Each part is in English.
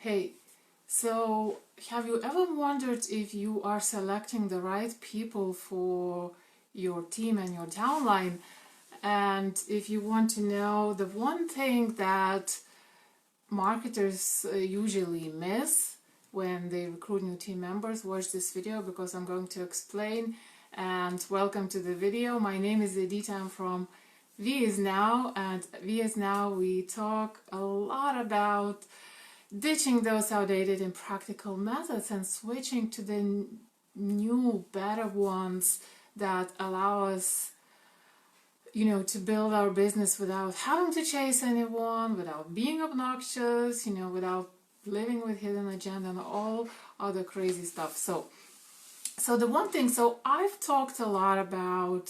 Hey, so have you ever wondered if you are selecting the right people for your team and your downline? And if you want to know the one thing that marketers usually miss when they recruit new team members, watch this video because I'm going to explain. And welcome to the video. My name is Edita. I'm from VIE Now, and VIE Now we talk a lot about ditching those outdated and practical methods and switching to the new, better ones that allow us, to build our business without having to chase anyone, without being obnoxious, without living with hidden agenda and all other crazy stuff. So the one thing, I've talked a lot about,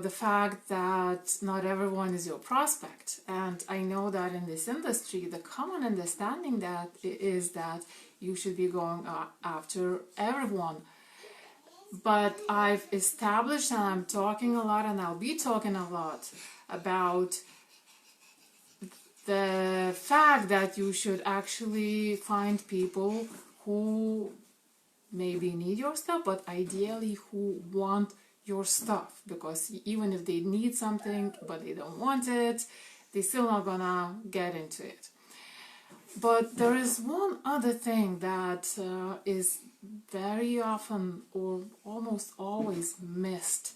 the fact that not everyone is your prospect. And I know that in this industry, the common understanding that is that you should be going after everyone. But I've established, and I'm talking a lot, and I'll be talking a lot about the fact that you should actually find people who maybe need your stuff, but ideally who want your stuff, because even if they need something but they don't want it, they're still not gonna get into it. But there is one other thing that is very often or almost always missed,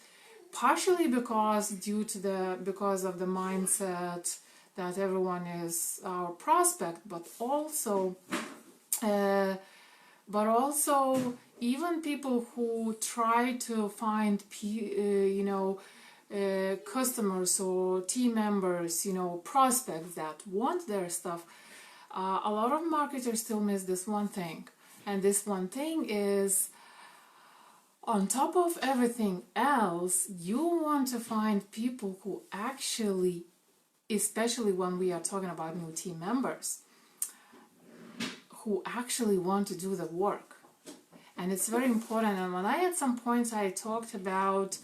partially because of the mindset that everyone is our prospect, but also even people who try to find customers or team members, prospects that want their stuff. A lot of marketers still miss this one thing, and this one thing is, on top of everything else, you want to find people who actually, especially when we are talking about new team members, who actually want to do the work. And it's very important. And when at some points I talked about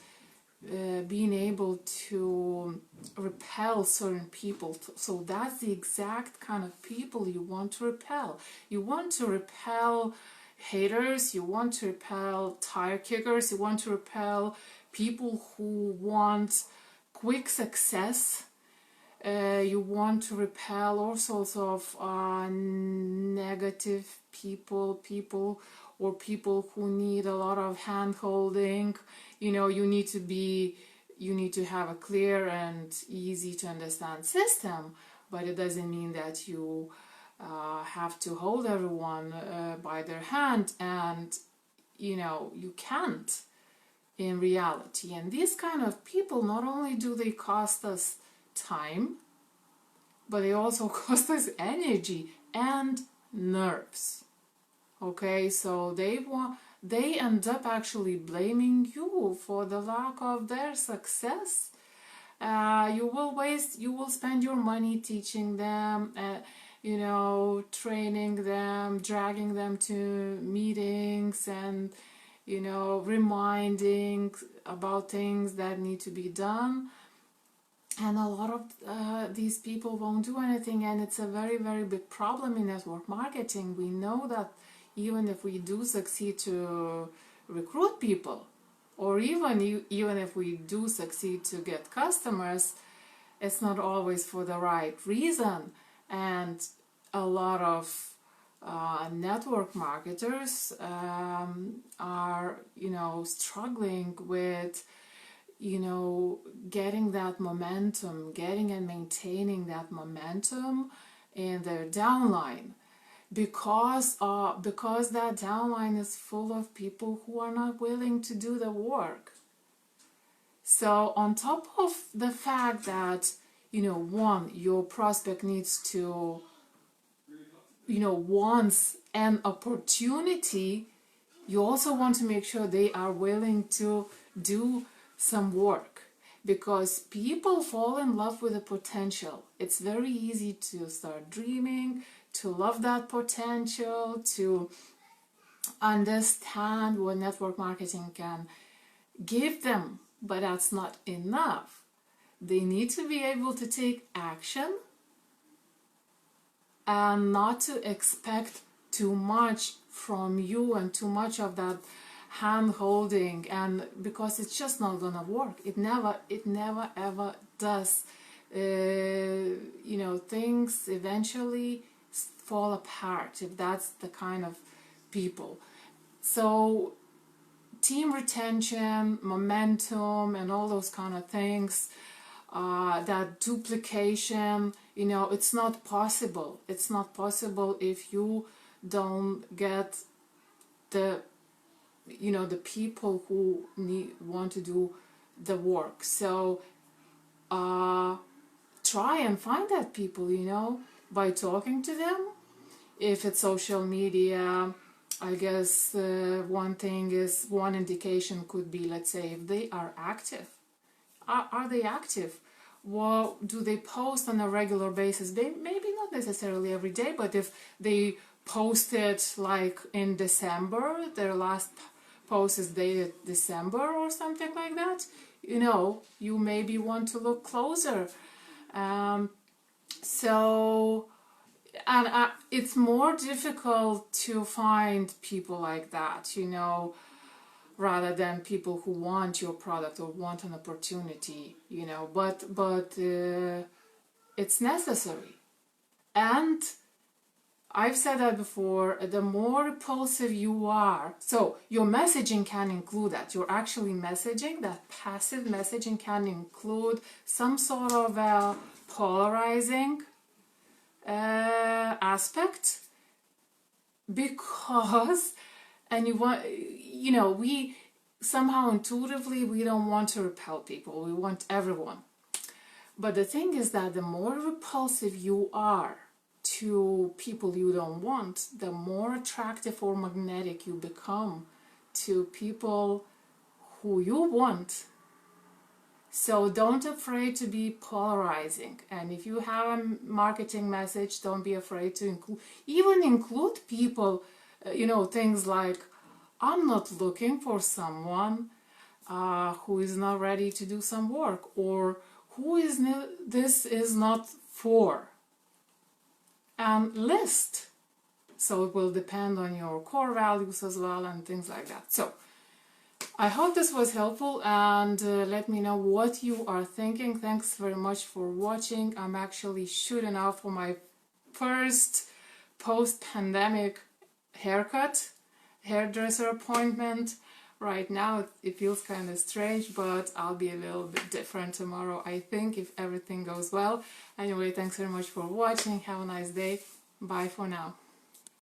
being able to repel certain people, so that's the exact kind of people you want to repel. You want to repel haters, you want to repel tire kickers, you want to repel people who want quick success. You want to repel all sorts of negative people who need a lot of hand-holding. You need to have a clear and easy to understand system, but it doesn't mean that you have to hold everyone by their hand, and you can't in reality. And these kind of people, not only do they cost us time, but they also cost us energy and nerves. Okay, so they end up actually blaming you for the lack of their success. You will spend your money teaching them, training them, dragging them to meetings, and reminding about things that need to be done. And a lot of these people won't do anything, and it's a very, very big problem in network marketing. We know that even if we do succeed to recruit people, or even if we do succeed to get customers, it's not always for the right reason. And a lot of network marketers are, struggling with getting that momentum, getting and maintaining that momentum in their downline, because that downline is full of people who are not willing to do the work. So on top of the fact that, your prospect needs to, wants an opportunity, you also want to make sure they are willing to do some work, because people fall in love with the potential. It's very easy to start dreaming, to love that potential, to understand what network marketing can give them, but that's not enough. They need to be able to take action and not to expect too much from you and too much of that hand holding, and because it's just not gonna work. It never ever does. Things eventually fall apart if that's the kind of people. So team retention, momentum, and all those kind of things, that duplication, it's not possible. It's not possible if you don't get the people who want to do the work. So try and find that people, by talking to them. If it's social media, I guess one indication could be, let's say, if they are active. Are they active? Well, do they post on a regular basis? They maybe not necessarily every day, but if they posted like in December, their last post is dated December or something like that, you maybe want to look closer. It's more difficult to find people like that, rather than people who want your product or want an opportunity, but it's necessary. And I've said that before, the more repulsive you are, so your messaging can include that. You're actually messaging, that passive messaging can include some sort of a polarizing aspect, because, and we somehow intuitively, we don't want to repel people, we want everyone. But the thing is that the more repulsive you are to people you don't want, the more attractive or magnetic you become to people who you want. So don't afraid to be polarizing. And if you have a marketing message, don't be afraid to include people, things like, I'm not looking for someone who is not ready to do some work, or this is not for. And list. So it will depend on your core values as well and things like that. So I hope this was helpful, and let me know what you are thinking. Thanks very much for watching. I'm actually shooting out for my first post-pandemic hairdresser appointment. Right now it feels kind of strange, but I'll be a little bit different tomorrow, I think, if everything goes well. Anyway, thanks very much for watching. Have a nice day. Bye for now.